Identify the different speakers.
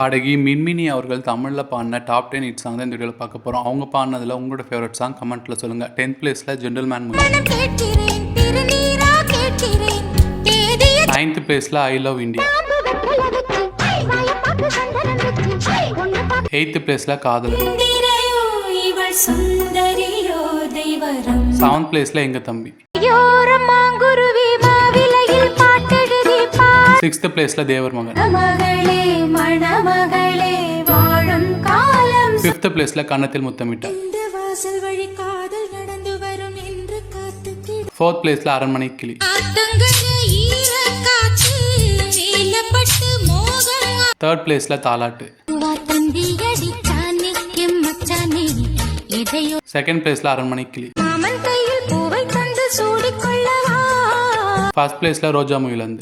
Speaker 1: பாடகி மின்மினி அவர்கள் தமிழில் பாடின டாப் 10 ஹிட் சாங் தான் இந்த வீடியோவில் பார்க்க போகிறோம். அவங்க பாடினதில் உங்களோட ஃபேவரட் சாங் கமெண்ட்டில் சொல்லுங்கள். 10th பிளேஸில் ஜென்டில்மேன் மூவி, 9th பிளேஸில் ஐ லவ் இந்தியா, 8th பிளேஸில் காதல், 7th பிளேஸில் எங்க தம்பி, 6th பிளேஸில் தேவர் மகன், 5th பிளேஸில் கன்னத்தில் முத்தமிட்ட, 4th பிளேஸில் அரண்மனை கிளி, 3rd பிளேஸில் தாலாட்டு, 2nd பிளேஸில் அரண்மனை கிளி, 1st பிளேஸில் ரோஜா முயலந்து.